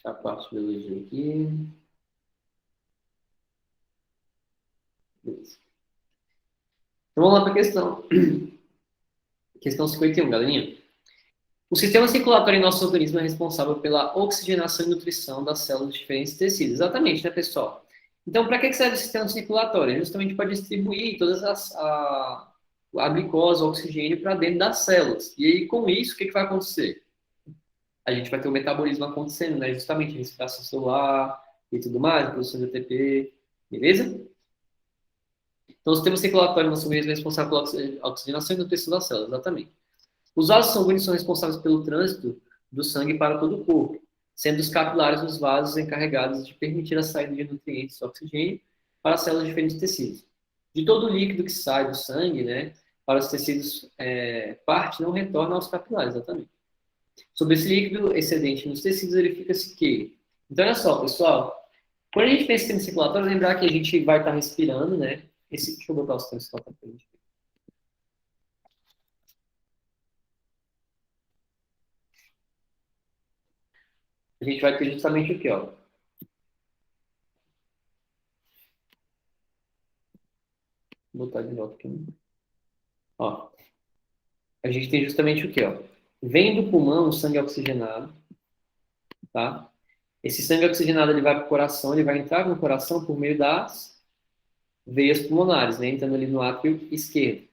fechar a parte de biologia aqui. Beleza. Então, vamos lá para a questão. Questão 51, galerinha. O sistema circulatório em nosso organismo é responsável pela oxigenação e nutrição das células de diferentes tecidos. Exatamente, né, pessoal? Então, para que serve o sistema circulatório? Justamente para distribuir todas a glicose, o oxigênio para dentro das células. E aí, com isso, o que vai acontecer? A gente vai ter o metabolismo acontecendo, né? Justamente respiração celular e tudo mais, produção de ATP, beleza? Então, o sistema circulatório no nosso organismo é responsável pela oxigenação e nutrição das células, exatamente. Os vasos sanguíneos são responsáveis pelo trânsito do sangue para todo o corpo, sendo os capilares os vasos encarregados de permitir a saída de nutrientes e oxigênio para as células de diferentes tecidos. De todo o líquido que sai do sangue, né, para os tecidos, parte não retorna aos capilares, exatamente. Sobre esse líquido excedente nos tecidos, verifica-se que... Então, olha só, pessoal, quando a gente pensa em sistema circulatório, lembrar que a gente vai estar respirando, né? Deixa eu botar o sistema circulatório para a gente ver. A gente vai ter justamente o quê, ó? Vou botar de volta aqui. Ó, a gente tem justamente o quê, ó? Vem do pulmão o sangue oxigenado, tá? Esse sangue oxigenado ele vai para o coração, ele vai entrar no coração por meio das veias pulmonares, né? Entrando ali no átrio esquerdo,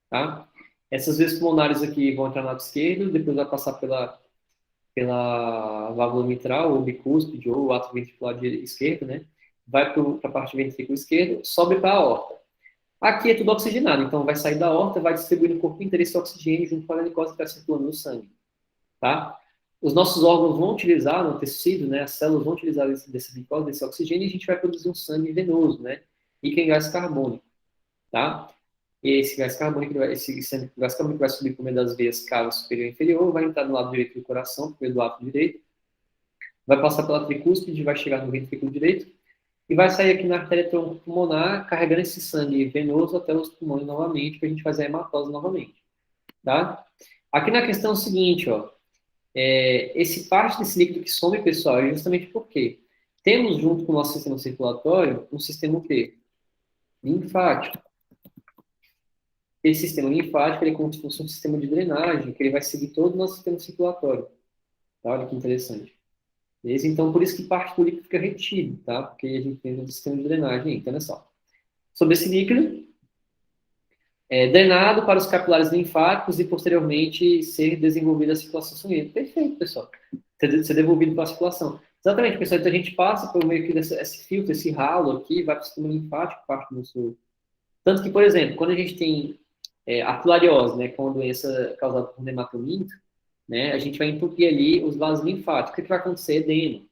tá? Essas veias pulmonares aqui vão entrar no átrio esquerdo, depois vai passar pela válvula mitral, ou bicúspide, ou o átrio ventricular esquerdo, né? Vai para a parte do ventrículo esquerdo, sobe para a aorta. Aqui é tudo oxigenado, então vai sair da aorta, vai distribuir no corpo inteiro esse oxigênio junto com a glicose que está circulando no sangue, tá? Os nossos órgãos vão utilizar, no tecido, né, as células vão utilizar dessa glicose, desse oxigênio, e a gente vai produzir um sangue venoso, né, rico em gás carbônico, tá? E esse gás carbônico, esse gás carbônico vai subir por meio das veias cava superior e inferior, vai entrar do lado direito do coração, por meio do átrio direito, vai passar pela tricúspide, vai chegar no ventrículo direito, e vai sair aqui na artéria pulmonar, carregando esse sangue venoso até os pulmões novamente, para a gente fazer a hematose novamente, tá? Aqui na questão é o seguinte, ó, esse parte desse líquido que some, pessoal, é justamente porque temos junto com o nosso sistema circulatório um sistema o quê? Linfático. Esse sistema linfático ele é como se fosse um sistema de drenagem, que ele vai seguir todo o nosso sistema circulatório. Tá? Olha que interessante. Beleza? Então, por isso que parte do líquido fica retido, tá? Porque a gente tem um sistema de drenagem aí, então olha só. Sobre esse líquido, drenado para os capilares linfáticos e posteriormente ser desenvolvido a circulação sanguínea. Perfeito, pessoal. Ser devolvido para a circulação. Exatamente, pessoal. Então a gente passa por meio que esse filtro, esse ralo aqui, vai para o sistema linfático, parte do nosso. Tanto que, por exemplo, quando a gente tem a filariose, né, que é uma doença causada por nematominto, né, a gente vai entupir ali os vasos linfáticos. O que vai acontecer? Edema.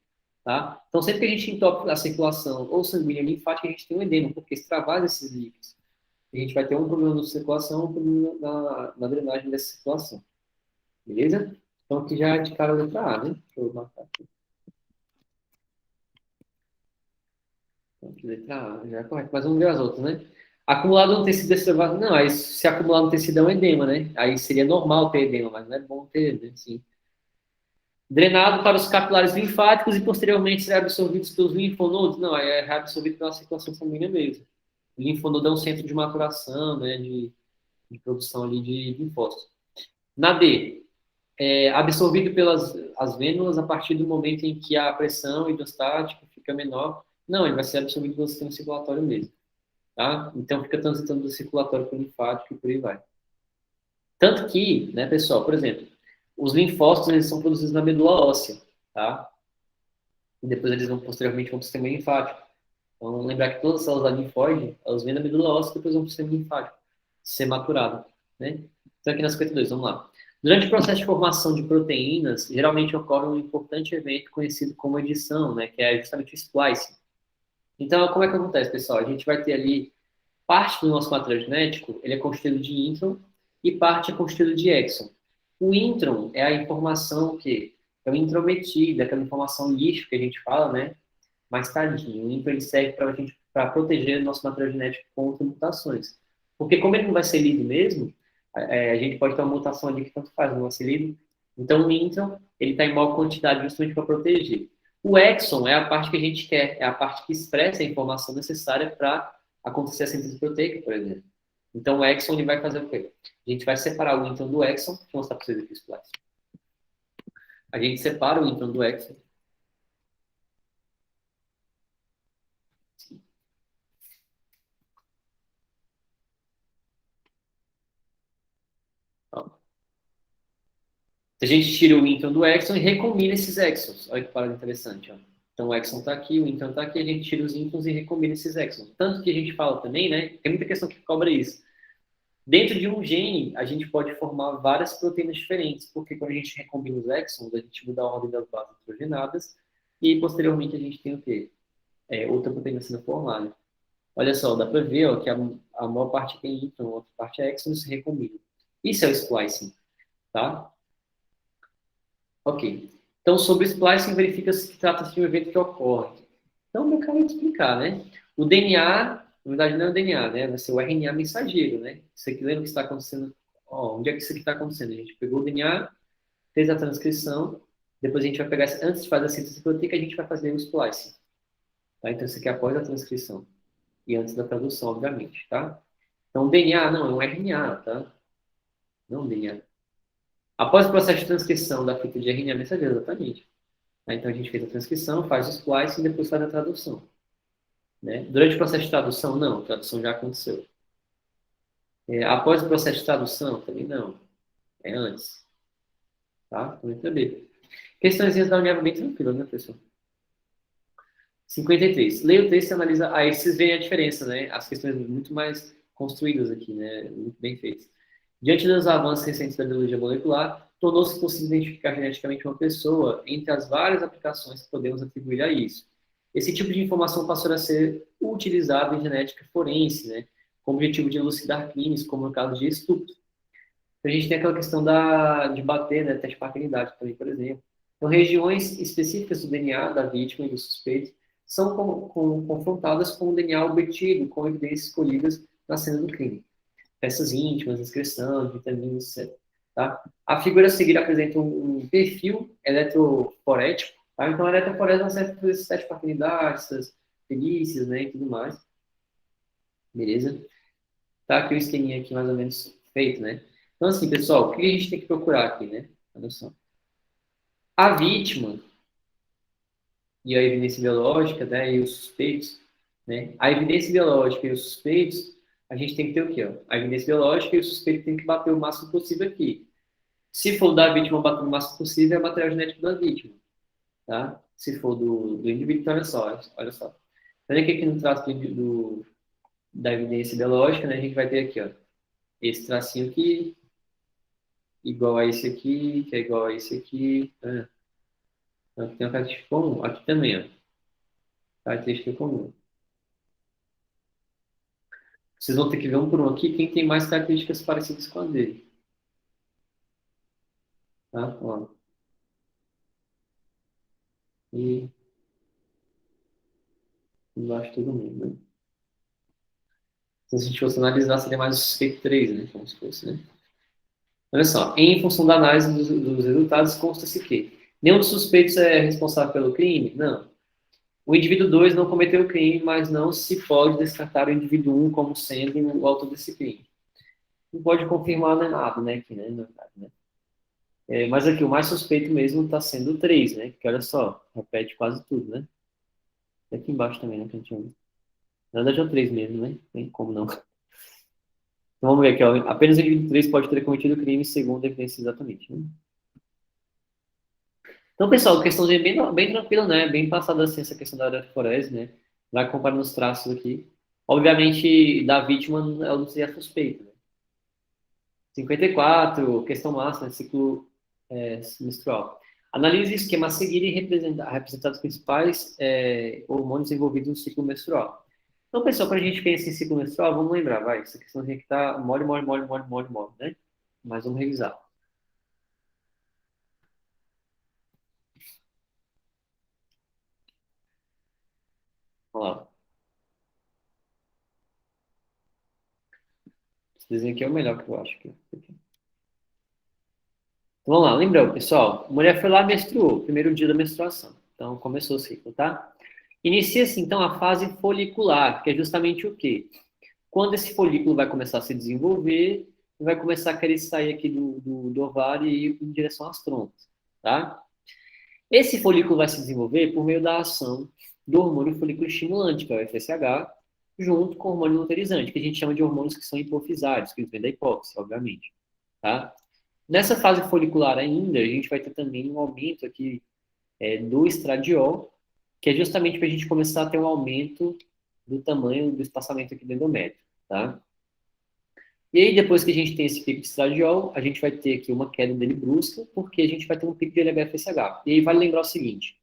Tá? Então, sempre que a gente entope a circulação ou sanguínea ou linfática, a gente tem um edema, porque extravasa esses líquidos. A gente vai ter um problema de circulação, um problema na drenagem dessa circulação. Beleza? Então, aqui já é de cara a letra A, né? Deixa eu marcar aqui. Então, aqui letra A já é correto. Mas vamos ver as outras, né? Acumulado no tecido extravasado. Não, aí se acumular no tecido é um edema, né? Aí seria normal ter edema, mas não é bom ter, né? Sim. Drenado para os capilares linfáticos e posteriormente ser absorvidos pelos linfonodos. Não, é reabsorvido pela circulação sanguínea mesmo. O linfonodo é um centro de maturação, né? De produção ali de linfócitos. Na D, absorvido pelas as vênulas a partir do momento em que a pressão hidrostática fica menor. Não, ele vai ser absorvido pelo sistema circulatório mesmo. Tá? Então, fica transitando do circulatório para o linfático e por aí vai. Tanto que, né, pessoal, por exemplo, os linfócitos eles são produzidos na medula óssea, tá? E depois eles vão posteriormente para o sistema linfático. Então, lembrar que todas as células da linfóide, elas vêm da medula óssea e depois vão para o sistema linfático, ser maturado, né? Então, aqui na 52, vamos lá. Durante o processo de formação de proteínas, geralmente ocorre um importante evento conhecido como edição, né? Que é justamente o splicing. Então, como é que acontece, pessoal? A gente vai ter ali parte do nosso material genético, ele é constituído de intron e parte é constituído de exon. O intron é a informação que é o intrometido, aquela informação lixo que a gente fala, né? Mais tardinho. O intron ele serve para a gente para proteger o nosso material genético contra mutações. Porque como ele não vai ser lido mesmo, a gente pode ter uma mutação ali que tanto faz, não vai ser lido. Então o intron ele está em maior quantidade justamente para proteger. O exon é a parte que a gente quer, é a parte que expressa a informação necessária para acontecer a síntese proteica, por exemplo. Então, o exon ele vai fazer o quê? A gente vai separar o intrão do exon. Deixa eu mostrar para vocês aqui o splice. A gente separa o intrão do exon. Ó. A gente tira o intrão do exon e recombina esses exons. Olha que parada interessante. Ó. Então, o exon está aqui, o intrão está aqui, a gente tira os introns e recombina esses exons. Tanto que a gente fala também, né? Tem muita questão que cobra isso. Dentro de um gene, a gente pode formar várias proteínas diferentes, porque quando a gente recombina os exons, a gente muda a ordem das bases nitrogenadas e, posteriormente, a gente tem o quê? Outra proteína sendo formada. Olha só, dá para ver ó, que a maior parte tem Y, a outra parte é exon e se recombina. Isso é o splicing, tá? Ok. Então, sobre splicing, verifica-se que trata-se de um evento que ocorre. Então, eu quero explicar, né? O DNA, na verdade, não é o DNA, né? Vai ser o RNA mensageiro, né? Isso aqui lembra que está acontecendo. Ó, onde é que isso aqui está acontecendo? A gente pegou o DNA, fez a transcrição, depois a gente vai pegar, antes de fazer a síntese proteica, a gente vai fazer o splicing. Tá? Então, isso aqui é após a transcrição. E antes da tradução, obviamente, tá? Então, DNA, não, é um RNA, tá? Não DNA. Após o processo de transcrição da fita de RNA mensageiro, exatamente. Então, a gente fez a transcrição, faz o splice e depois faz a tradução. Né? Durante o processo de tradução, não, a tradução já aconteceu. Após o processo de tradução, também não. É antes. Tá? Então, entender. Questões da União bem tranquilas, né, pessoal? 53. Leia o texto e analisa. Aí vocês veem a diferença, né? As questões muito mais construídas aqui, né? Muito bem feitas. Diante dos avanços recentes da biologia molecular, tornou-se possível identificar geneticamente uma pessoa entre as várias aplicações que podemos atribuir a isso. Esse tipo de informação passou a ser utilizado em genética forense, né? Com o objetivo de elucidar crimes, como no caso de estupro. Então, a gente tem aquela questão de bater, né? Teste de paternidade também, por exemplo. Então, regiões específicas do DNA da vítima e do suspeito são confrontadas com o DNA obtido, com evidências escolhidas na cena do crime. Peças íntimas, excreção, vitaminas, etc. Tá? A figura a seguir apresenta um perfil eletroforético. Tá? Então, a eletroforese serve para esses testes de paternidade, essas perícias, né, e tudo mais. Beleza? Tá aqui o esqueminha aqui mais ou menos feito, né? Então, assim, pessoal, o que a gente tem que procurar aqui, né? Olha só. A vítima e a evidência biológica, né, e os suspeitos, né? A evidência biológica e os suspeitos, a gente tem que ter o quê? Ó? A evidência biológica e o suspeito tem que bater o máximo possível aqui. Se for da vítima bater o máximo possível, é material genético da vítima, tá? Se for do indivíduo, então, olha só. Olha aqui no traço da evidência biológica, né, a gente vai ter aqui, ó, esse tracinho aqui, igual a esse aqui, que é igual a esse aqui, tá? Aqui tem uma característica comum, aqui também, ó, característica comum. Vocês vão ter que ver um por um aqui quem tem mais características parecidas com a dele. Tá? Ó. E embaixo todo mundo, né? Então, se a gente fosse analisar, seria mais o suspeito 3, né? Como se fosse, né? Olha só, em função da análise dos resultados, consta-se que nenhum dos suspeitos é responsável pelo crime? Não. O indivíduo 2 não cometeu o crime, mas não se pode descartar o indivíduo 1 como sendo o autor desse crime. Não pode confirmar nada, né? Aqui, né? Na verdade, né? Mas aqui, o mais suspeito mesmo está sendo o 3, né? Que olha só, repete quase tudo, né? E aqui embaixo também, né? Que a gente... Na verdade é o 3 mesmo, né? Tem como não. Então vamos ver aqui, ó. Apenas o indivíduo 3 pode ter cometido o crime, segundo a evidência exatamente. Né? Então, pessoal, questãozinha bem tranquila, né? Bem passada assim, essa questão da eletroforese, né? Vai comparando os traços aqui. Obviamente, da vítima, ela não seria suspeita, né? 54, questão máxima, ciclo menstrual. Analise o esquema a seguir e representar os principais hormônios envolvidos no ciclo menstrual. Então, pessoal, quando a gente pensa em ciclo menstrual, vamos lembrar, vai, essa questãozinha que tá mole, mole, mole, mole, mole, mole, né? Mas vamos revisar. Vamos lá. Esse desenho aqui é o melhor que eu acho. Então, vamos lá, lembrou, pessoal? A mulher foi lá e menstruou, primeiro dia da menstruação. Então, começou o ciclo, tá? Inicia-se, então, a fase folicular, que é justamente o quê? Quando esse folículo vai começar a se desenvolver, vai começar a querer sair aqui do ovário e ir em direção às trompas, tá? Esse folículo vai se desenvolver por meio da ação do hormônio folículo estimulante, que é o FSH, junto com o hormônio luteinizante, que a gente chama de hormônios que são hipofisários, que vêm da hipófise, obviamente, tá? Nessa fase folicular ainda, a gente vai ter também um aumento aqui do estradiol, que é justamente para a gente começar a ter um aumento do tamanho do espaçamento aqui do endométrio, tá? E aí, depois que a gente tem esse pico de estradiol, a gente vai ter aqui uma queda dele brusca, porque a gente vai ter um pico de LH-FSH. E aí vale lembrar o seguinte,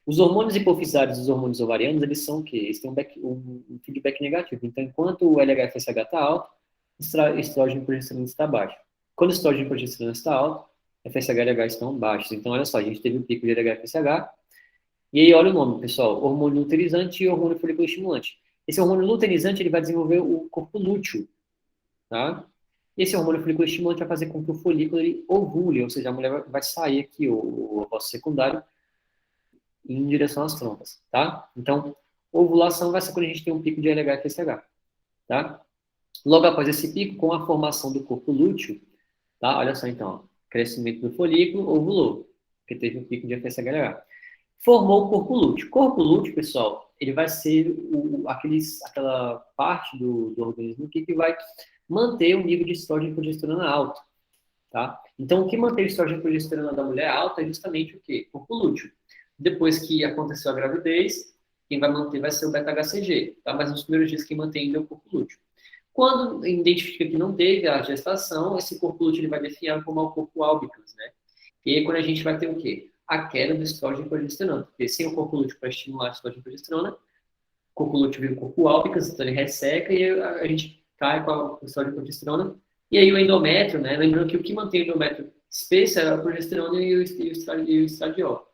os hormônios hipofisários e os hormônios ovarianos, eles são o quê? Eles têm um feedback negativo. Então, enquanto o LH-FSH está alto, estrógeno e progesterona está baixo. Quando o estrógeno e progesterona está alto, FSH e LH estão baixos. Então, olha só, a gente teve um pico de LH-FSH, e aí, olha o nome, pessoal, hormônio luteinizante e hormônio folículo estimulante. Esse hormônio luteinizante, ele vai desenvolver o corpo lúteo, tá? E esse hormônio folículo estimulante vai fazer com que o folículo ele ovule, ou seja, a mulher vai sair aqui, o ovócito secundário, em direção às trompas, tá? Então, ovulação vai ser quando a gente tem um pico de LH e FSH, tá? Logo após esse pico, com a formação do corpo lúteo, tá? Olha só então, ó, crescimento do folículo, ovulou, porque teve um pico de FSH-LH. Formou o corpo lúteo. Corpo lúteo, pessoal, ele vai ser aquela parte do organismo que vai manter o nível de estrógeno e progesterona alto, tá? Então, o que mantém o estrógeno e progesterona da mulher alta é justamente o quê? Corpo lúteo. Depois que aconteceu a gravidez, quem vai manter vai ser o beta-HCG, tá? Mas nos primeiros dias quem mantém ainda é o corpo lúteo. Quando identifica que não teve a gestação, esse corpo lúteo ele vai definhar como o corpo albicans, né? E aí quando a gente vai ter o quê? A queda do estrógeno e progesterona. Porque sem o corpo lúteo para estimular o estrógeno e progesterona, o corpo lúteo vira o corpo albicans, então ele resseca e a gente cai com a estrógeno e progesterona. E aí o endométrio, né? Lembrando que o que mantém o endométrio espesso é a progesterona e o estradiol,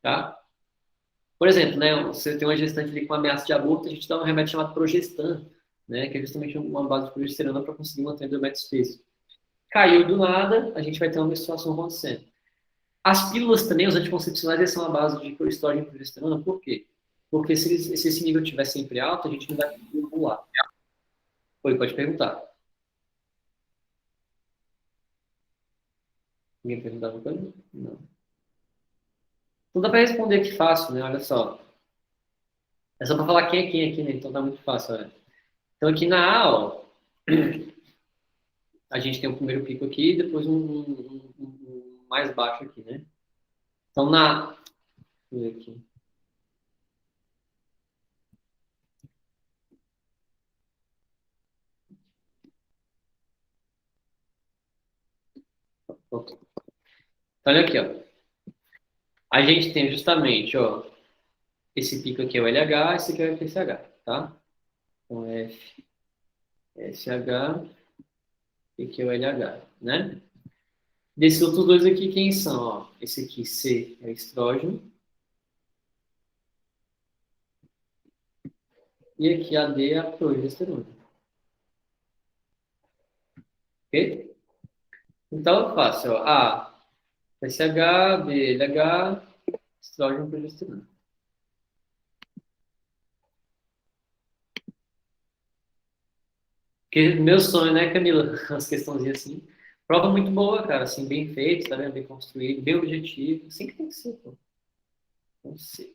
tá? Por exemplo, né, você tem uma gestante ali com ameaça de aborto, a gente dá um remédio chamado Progestan, né, que é justamente uma base de progesterona para conseguir manter o endométrio espesso. Caiu do nada, a gente vai ter uma menstruação acontecendo. As pílulas também, os anticoncepcionais, eles são a base de estrógeno e progesterona, por quê? Porque se esse nível estiver sempre alto, a gente não vai conseguir ovular. Oi, pode perguntar. Ninguém perguntava uma coisa? Não. Não dá para responder aqui fácil, né? Olha só. É só para falar quem é quem aqui, né? Então tá muito fácil, olha. Então aqui na A, ó, a gente tem o primeiro pico aqui e depois um mais baixo aqui, né? Então na... Deixa eu ver aqui. Então, olha aqui, ó. A gente tem justamente, ó, esse pico aqui é o LH, esse aqui é o FSH, tá? Então, FSH e aqui é o LH, né? Desses outros dois aqui, quem são? Ó? Esse aqui, C, é estrógeno. E aqui a D é a progesterona. Ok? Então, é fácil. Ó. A, FSH, B, LH, estrógeno, progesterona. Porque meu sonho, né, Camila? As questãozinhas assim. Prova muito boa, cara. Assim, bem feito, tá vendo? Bem construído, bem objetivo. Assim que tem que ser, pô. Tem que ser.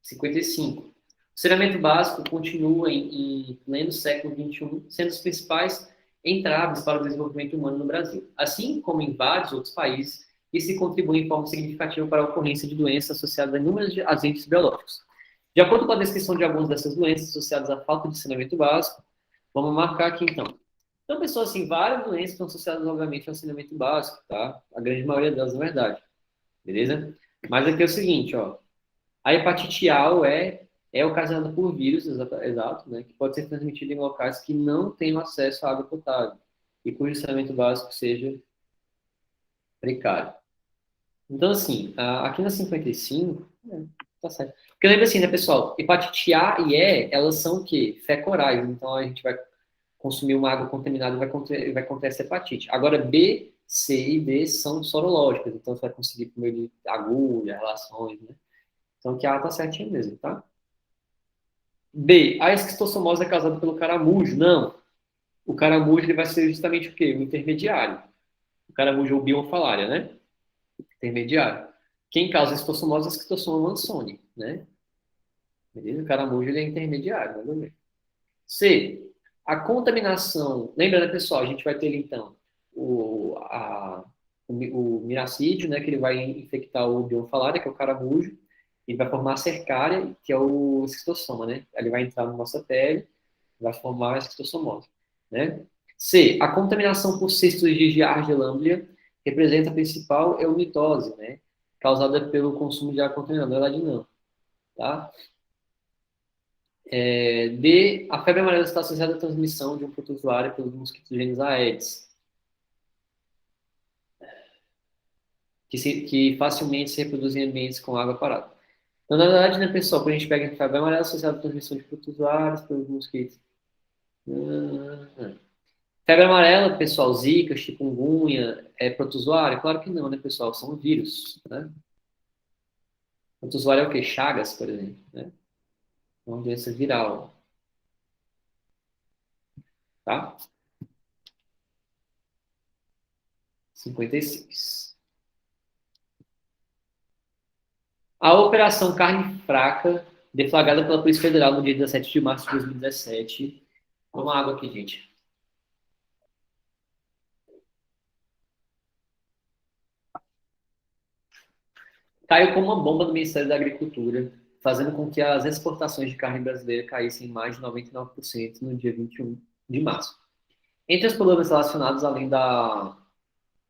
55. O saneamento básico continua em pleno século XXI, sendo os principais entraves para o desenvolvimento humano no Brasil, assim como em vários outros países, e se contribui em forma significativa para a ocorrência de doenças associadas a inúmeros agentes biológicos. De acordo com a descrição de algumas dessas doenças associadas à falta de saneamento básico, vamos marcar aqui então. Então, pessoal, assim, várias doenças estão associadas, obviamente, ao saneamento básico, tá? A grande maioria delas, na verdade. Beleza? Mas aqui é o seguinte, ó. A hepatite A ou E é ocasionada por vírus, exato, né, que pode ser transmitido em locais que não têm acesso à água potável e cujo saneamento básico seja precário. Então, assim, aqui na 55, tá certo. Porque lembra assim, né, pessoal? Hepatite A e E, elas são o quê? Fecorais. Então, a gente vai consumir uma água contaminada vai conter essa hepatite. Agora, B, C e D são sorológicas, então você vai conseguir por meio de agulha, relações, né? Então, que a A tá certinha mesmo, tá? B, a esquistossomose é causada pelo caramujo? Não. O caramujo ele vai ser justamente o quê? O intermediário. O caramujo ou biofalária, né? Intermediário. Quem causa esquistossomose é a esquistossoma mansoni, né? Beleza? O caramujo ele é intermediário, mais ou menos. C, a contaminação. Lembra, né, pessoal? A gente vai ter então o miracídio, né? Que ele vai infectar o biofalária, que é o caramujo. Ele vai formar a cercária, que é o esquistossoma, né? Ele vai entrar na nossa pele, vai formar a esquistossomose, né? C, a contaminação por cistos de Giardia lamblia representa a principal eumitose, né? Causada pelo consumo de água contaminada. Na verdade, não, tá? D, a febre amarela está associada à transmissão de um protozoário pelos mosquitos genes Aedes, que facilmente se reproduzem em ambientes com água parada. Então, na verdade, né, pessoal, quando a gente pega a febre amarela associada à transmissão de protozoários pelos mosquitos. Febre amarela, pessoal, zika, chikungunya, é protozoário? Claro que não, né, pessoal? São vírus, né? Protozoário é o quê? Chagas, por exemplo, né? É uma doença viral, tá? 56. A Operação Carne Fraca, deflagrada pela Polícia Federal no dia 17 de março de 2017. Vamos água aqui, gente. Caiu como uma bomba no Ministério da Agricultura, fazendo com que as exportações de carne brasileira caíssem em mais de 99% no dia 21 de março. Entre os problemas relacionados, além da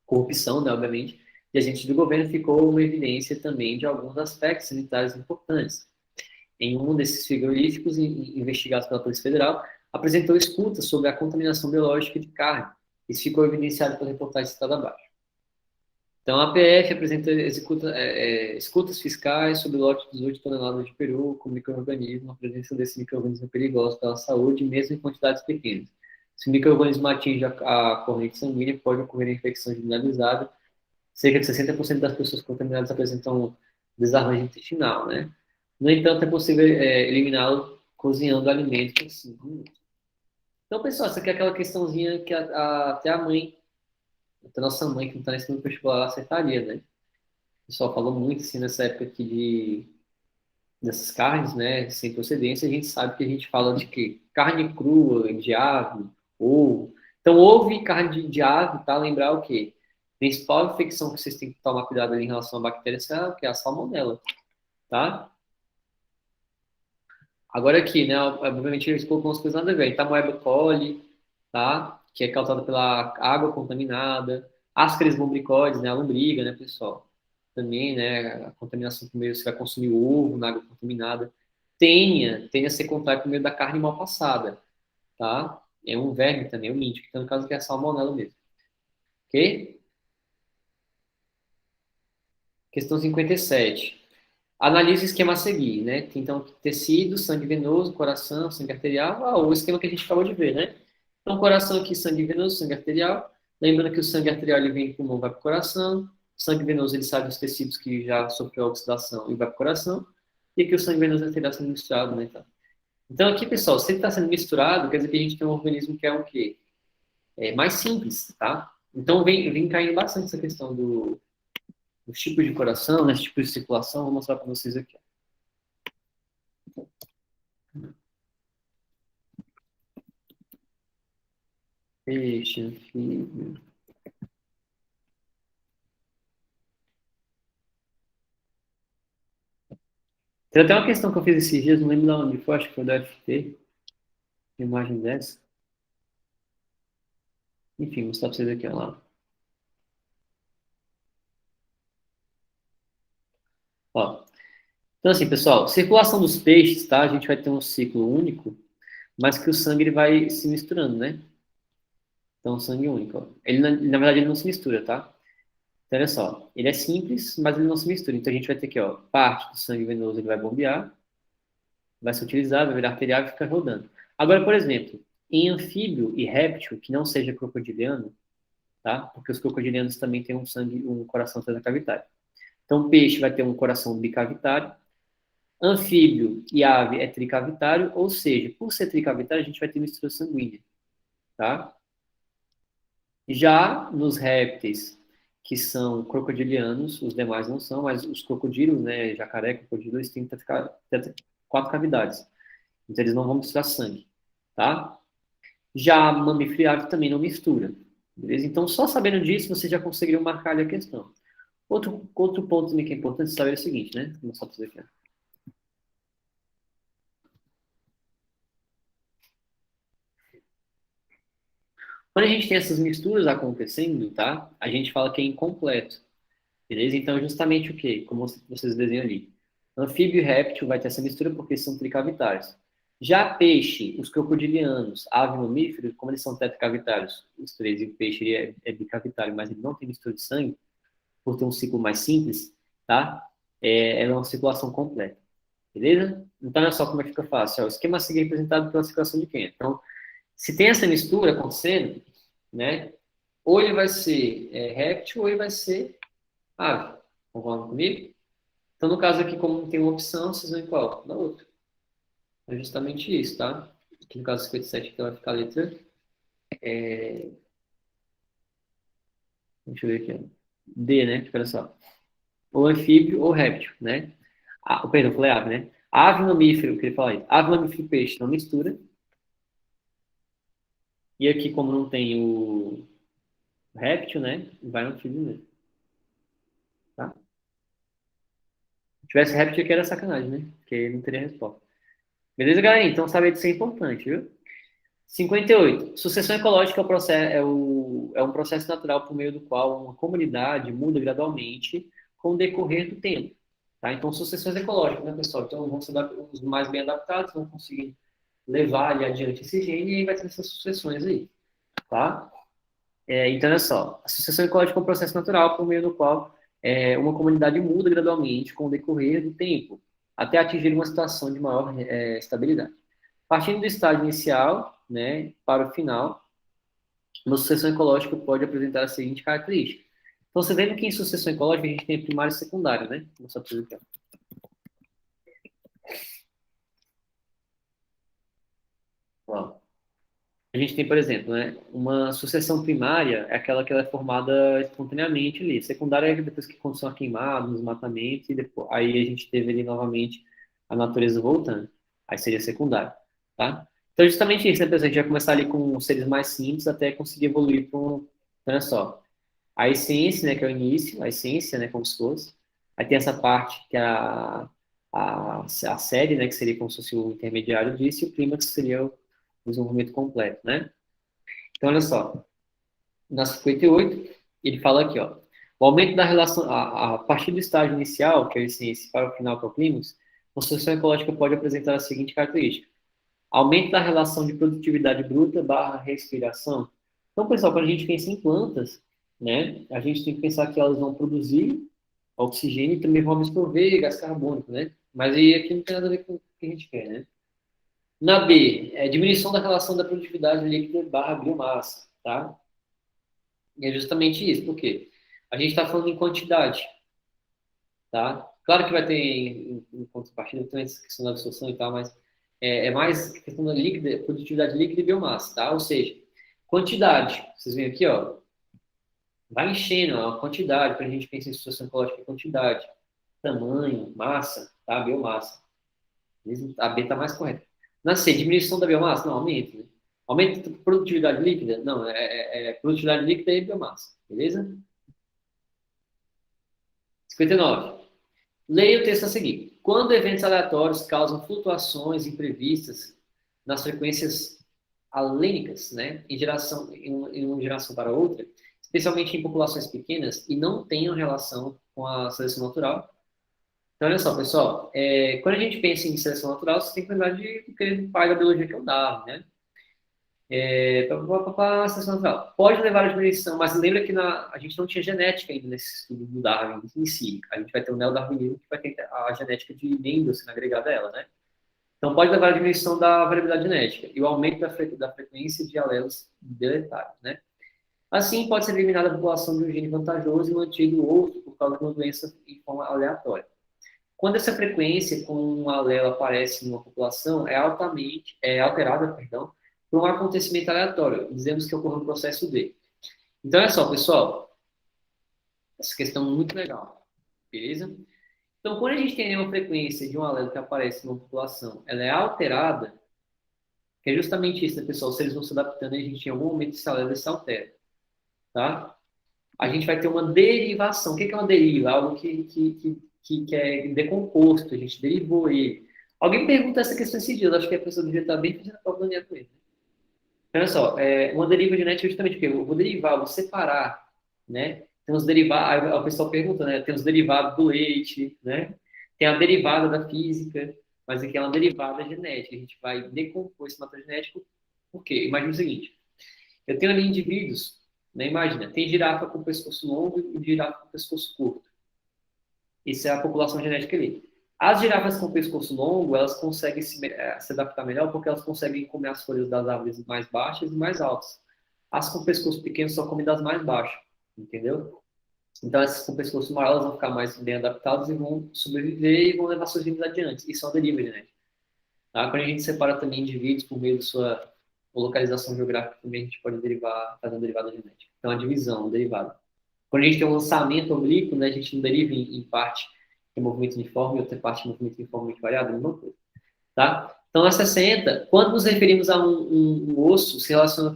corrupção, né, obviamente, de agentes do governo, ficou uma evidência também de alguns aspectos sanitários importantes. Em um desses frigoríficos investigados pela Polícia Federal, apresentou escutas sobre a contaminação biológica de carne. Isso ficou evidenciado pela reportagem citada abaixo. Então, a PF apresenta escutas fiscais sobre lote de 18 toneladas de peru com micro-organismo. A presença desse micro-organismo é perigosa pela saúde, mesmo em quantidades pequenas. Se o micro-organismo atinge a corrente sanguínea, pode ocorrer infecção generalizada. Cerca de 60% das pessoas contaminadas apresentam desarranjo intestinal, né? No entanto, é possível eliminá-lo cozinhando o alimento por 5 minutos. Então, pessoal, essa aqui é aquela questãozinha que até a mãe, até a nossa mãe que não está nesse ensino vestibular, acertaria, né? O pessoal falou muito, assim, nessa época aqui dessas carnes, né, sem procedência, a gente sabe que a gente fala de quê? Carne crua, de ave, ovo. Então, ovo e carne de ave, tá? Lembrar o quê? A principal infecção que vocês têm que tomar cuidado ali em relação à bactéria que é a salmonela, tá? Agora aqui, né, obviamente eles colocam umas coisas nada a ver. Tamoeba coli, tá? Que é causada pela água contaminada. Ascaris lumbricoides, né, a lombriga, né, pessoal? Também, né, a contaminação por meio, você vai consumir o ovo na água contaminada. Tenha a ser contraído por meio da carne mal passada, tá? É um verme também, um mítico, então no caso que é a salmonela mesmo, ok? Questão 57. Analise o esquema a seguir, né? Então, tecido, sangue venoso, coração, sangue arterial, o esquema que a gente acabou de ver, né? Então, coração aqui, sangue venoso, sangue arterial. Lembrando que o sangue arterial ele vem do pulmão, vai para o coração. O sangue venoso ele sai dos tecidos que já sofreu oxidação e vai para o coração. E aqui o sangue venoso e arterial sendo misturado, né? Então, aqui, pessoal, se ele está sendo misturado, quer dizer que a gente tem um organismo que é o quê? É mais simples, tá? Então, vem caindo bastante essa questão dos tipos de coração, né? Os tipos de circulação. Vou mostrar para vocês aqui. Peixe, anfíbio. Tem até uma questão que eu fiz esses dias, não lembro de onde foi, acho que foi do FT, imagem dessa. Enfim, vou mostrar para vocês aqui, ó lá. Ó. Então, assim, pessoal, circulação dos peixes, tá? A gente vai ter um ciclo único, mas que o sangue ele vai se misturando, né? Então, sangue único. Ó. Ele, na verdade, ele não se mistura, tá? Então, olha só, ele é simples, mas ele não se mistura. Então, a gente vai ter aqui, ó, parte do sangue venoso ele vai bombear, vai ser utilizado, vai virar arterial e ficar rodando. Agora, por exemplo, Em anfíbio e réptil, que não seja crocodiliano, tá? Porque os crocodilianos também têm um coração tetracavitário. Então, peixe vai ter um coração bicavitário, anfíbio e ave é tricavitário, ou seja, por ser tricavitário, a gente vai ter mistura sanguínea, tá? Já nos répteis, que são crocodilianos, os demais não são, mas os crocodilos, né, jacaré, crocodilo, eles têm quatro cavidades. Então, eles não vão misturar sangue, tá? Já mamífero também não mistura, beleza? Então, só sabendo disso, você já conseguiria marcar ali a questão. Outro ponto também que é importante saber é o seguinte, né? Vou mostrar para você aqui. Quando a gente tem essas misturas acontecendo, tá? A gente fala que é incompleto, beleza? Então, justamente o quê? Como vocês desenham ali. Anfíbio e réptil vai ter essa mistura porque são tricavitários. Já peixe, os crocodilianos, ave e mamífero, como eles são tetracavitários, os três, e o peixe é bicavitário, mas ele não tem mistura de sangue, por ter um ciclo mais simples, tá? Ela é uma circulação completa, beleza? Então, olha só como é que fica fácil. Ó, o esquema a seguir é representado pela circulação de quem? Então, se tem essa mistura acontecendo, né? Ou ele vai ser réptil, ou ele vai ser ave. Concordam comigo? Então, no caso aqui, como não tem uma opção, vocês vão em qual? Na outra. É justamente isso, tá? Aqui no caso 57, então vai ficar a letra. Deixa eu ver aqui. D, né? Olha só. Ou anfíbio ou réptil, né? Perdão, falei ave, né? Ave mamífero, que ele fala aí. Ave mamífero e peixe não mistura. E aqui, como não tem o réptil, né? Vai anfíbio mesmo, tá? Se tivesse réptil aqui era sacanagem, né? Porque não teria resposta. Beleza, galera? Então saber disso é importante, viu? 58. Sucessão ecológica é um processo natural por meio do qual uma comunidade muda gradualmente com o decorrer do tempo. Tá? Então, sucessões ecológicas, né, pessoal? Então, vão ser os mais bem adaptados, vão conseguir levar ali adiante esse gene e aí vai ter essas sucessões aí. Tá? Então, olha só. A sucessão ecológica é um processo natural por meio do qual uma comunidade muda gradualmente com o decorrer do tempo, até atingir uma situação de maior estabilidade. Partindo do estágio inicial, né, para o final, uma sucessão ecológica pode apresentar a seguinte característica. Então, você vendo que em sucessão ecológica a gente tem primário e secundário, né? Vou mostrar para vocês aqui. Ó. A gente tem, por exemplo, né, uma sucessão primária é aquela que ela é formada espontaneamente ali. Secundária é depois que aconteceu a queimada, nos matamentos, e depois, aí a gente teve ali novamente a natureza voltando. Aí seria secundário, tá? Então, justamente isso, né, pessoal? A gente vai começar ali com seres mais simples até conseguir evoluir para um... Olha só. A essência, né, que é o início, a essência, né, como se fosse. Aí tem essa parte que é a série, né, que seria como se fosse o intermediário disso, e o clímax seria o desenvolvimento completo, né? Então, olha só, na 58, ele fala aqui, ó, o aumento da relação, a partir do estágio inicial, que é a essência, para o final, que é o clímax, a construção ecológica pode apresentar a seguinte característica: aumento da relação de produtividade bruta barra respiração. Então, pessoal, quando a gente pensa em plantas, né, a gente tem que pensar que elas vão produzir oxigênio e também vão absorver gás carbônico, né? Mas aí aqui não tem nada a ver com o que a gente quer, né? Na B, diminuição da relação da produtividade líquida barra biomassa, tá? E é justamente isso, por quê? A gente está falando em quantidade, tá? Claro que vai ter em contrapartida também essa questão da absorção e tal, mas é mais questão da líquida, produtividade líquida e biomassa, tá? Ou seja, quantidade. Vocês veem aqui, ó, vai enchendo a quantidade, para a gente pensar em situação ecológica, quantidade, tamanho, massa, tá? Biomassa. A B está mais correta. Na C, diminuição da biomassa? Não, aumento, né? Aumento da produtividade líquida? Não, produtividade líquida e biomassa, beleza? 59. Leia o texto a seguir. Quando eventos aleatórios causam flutuações imprevistas nas frequências alênicas, né, em uma geração para outra, especialmente em populações pequenas, e não tenham relação com a seleção natural. Então, olha só, pessoal, quando a gente pensa em seleção natural, você tem que lembrar do querido pai da biologia que é o Darwin, né? Seleção natural. Pode levar à diminuição, mas lembra que a gente não tinha genética ainda nesse estudo do Darwin em si. A gente vai ter o neodarwinismo que vai ter a genética de Mendel sendo agregada a ela, né? Então, pode levar à diminuição da variabilidade genética e o aumento da frequência de alelos deletários, né? Assim, pode ser eliminada a população de um gene vantajoso e mantido outro por causa de uma doença em forma aleatória. Quando essa frequência com um alelo aparece em uma população, é alterada, perdão, por um acontecimento aleatório. Dizemos que ocorre um processo D. Então, é só, pessoal, essa questão é muito legal, beleza? Então, quando a gente tem uma frequência de um alelo que aparece em uma população, ela é alterada, que é justamente isso, né, pessoal? Se eles vão se adaptando, a gente em algum momento esse alelo se altera, tá? A gente vai ter uma derivação. O que é uma deriva? Algo que é decomposto, a gente derivou ele. Alguém pergunta essa questão esses dias, acho que a pessoa devia estar bem fazendo a prova do com ele. Olha só, uma deriva genética é justamente o quê? Eu vou derivar, vou separar, né? Tem os derivados, aí o pessoal pergunta, né? Tem os derivados do leite, né? Tem a derivada da física, mas aqui é uma derivada genética. A gente vai decompor esse material genético. Por quê? Imagina o seguinte: eu tenho ali indivíduos, né? Imagina, tem girafa com pescoço longo e girafa com pescoço curto. Isso é a população genética ali. As girafas com pescoço longo, elas conseguem se adaptar melhor porque elas conseguem comer as folhas das árvores mais baixas e mais altas. As com pescoço pequeno só comem das mais baixas, entendeu? Então, essas com pescoço maior, elas vão ficar mais bem adaptadas e vão sobreviver e vão levar suas vidas adiante. Isso é uma deriva genética. Tá? Quando a gente separa também indivíduos por meio de sua localização geográfica, também a gente pode derivar, fazer uma derivada genética. Então, a divisão, um derivado. Quando a gente tem um lançamento oblíquo, né, a gente não deriva em parte de movimento uniforme e outra parte de movimento uniformemente variado, mesma coisa. Tá? Então, a 60, quando nos referimos a um osso se relaciona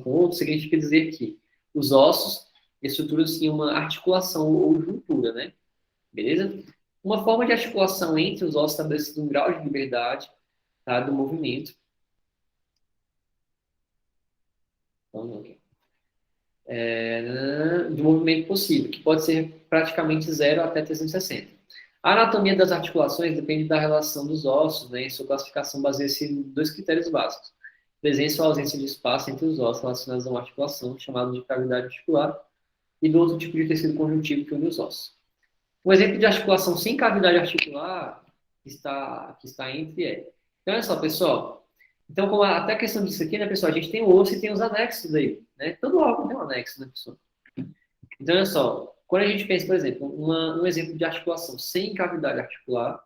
com outro, significa dizer que os ossos estruturam assim, uma articulação ou juntura, né? Beleza? Uma forma de articulação entre os ossos estabelece um grau de liberdade, tá, do movimento. Então, okay. De movimento possível, que pode ser praticamente 0 até 360. A anatomia das articulações depende da relação dos ossos, né, e sua classificação baseia-se em dois critérios básicos: presença ou ausência de espaço entre os ossos relacionados a uma articulação, chamado de cavidade articular, e do outro tipo de tecido conjuntivo que une os ossos. Um exemplo de articulação sem cavidade articular que está entre é. Então, olha só, pessoal. Então, até a questão disso aqui, né, pessoal? A gente tem o osso e tem os anexos aí, né? Todo órgão tem um anexo, né, pessoal? Então, olha só. Quando a gente pensa, por exemplo, um exemplo de articulação sem cavidade articular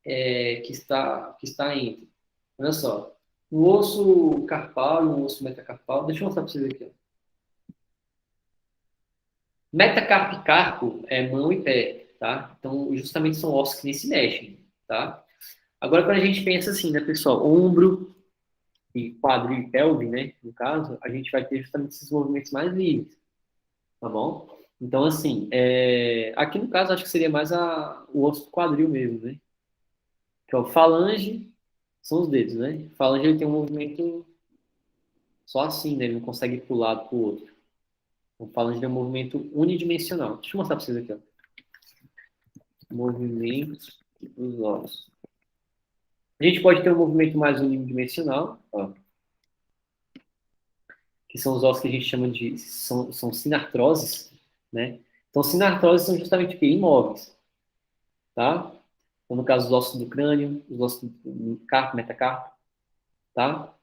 que está entre. Olha só. Um osso carpal e um osso metacarpal. Deixa eu mostrar para vocês aqui. Ó. Metacarpo e carpo é mão e pé, tá? Então, justamente são ossos que nem se mexem, tá? Agora, quando a gente pensa assim, né, pessoal? Ombro e quadril e pelve, né? No caso, a gente vai ter justamente esses movimentos mais livres, tá bom? Então, assim, aqui no caso, acho que seria mais o osso do quadril mesmo, né? Que é o falange, são os dedos, né? Falange, ele tem um movimento só assim, né? Ele não consegue ir para o lado para o outro. O falange é um movimento unidimensional. Deixa eu mostrar para vocês aqui, ó. Movimentos dos ossos. A gente pode ter um movimento mais unidimensional, ó, que são os ossos que a gente chama de são sinartroses, né? Então, sinartroses são justamente o quê? Imóveis, tá? Então, no caso, os ossos do crânio, os ossos do carpo, metacarpo, tá?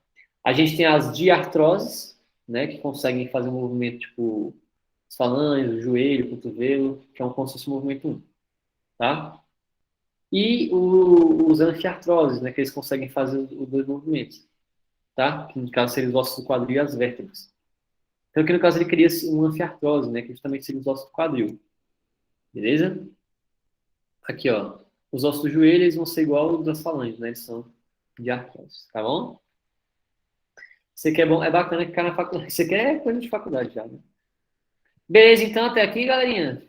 A gente tem as diartroses, né? Que conseguem fazer um movimento tipo os falanges, o joelho, o cotovelo, que é como se fosse um movimento único, tá? E os anfiartroses, né? Que eles conseguem fazer os dois movimentos, tá? Que no caso seriam os ossos do quadril e as vértebras. Então, aqui no caso ele cria uma anfiartrose, né? Que justamente seriam os ossos do quadril, beleza? Aqui, ó. Os ossos do joelho eles vão ser igual aos das falanges, né? Eles são de artrose, tá bom? Você quer bom, é bacana ficar na faculdade. Você quer coisa de faculdade já, né? Beleza, então até aqui, galerinha.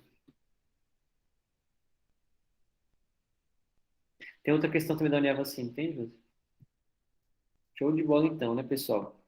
Tem outra questão também da minha vacina, entende? Show de bola então, né, pessoal?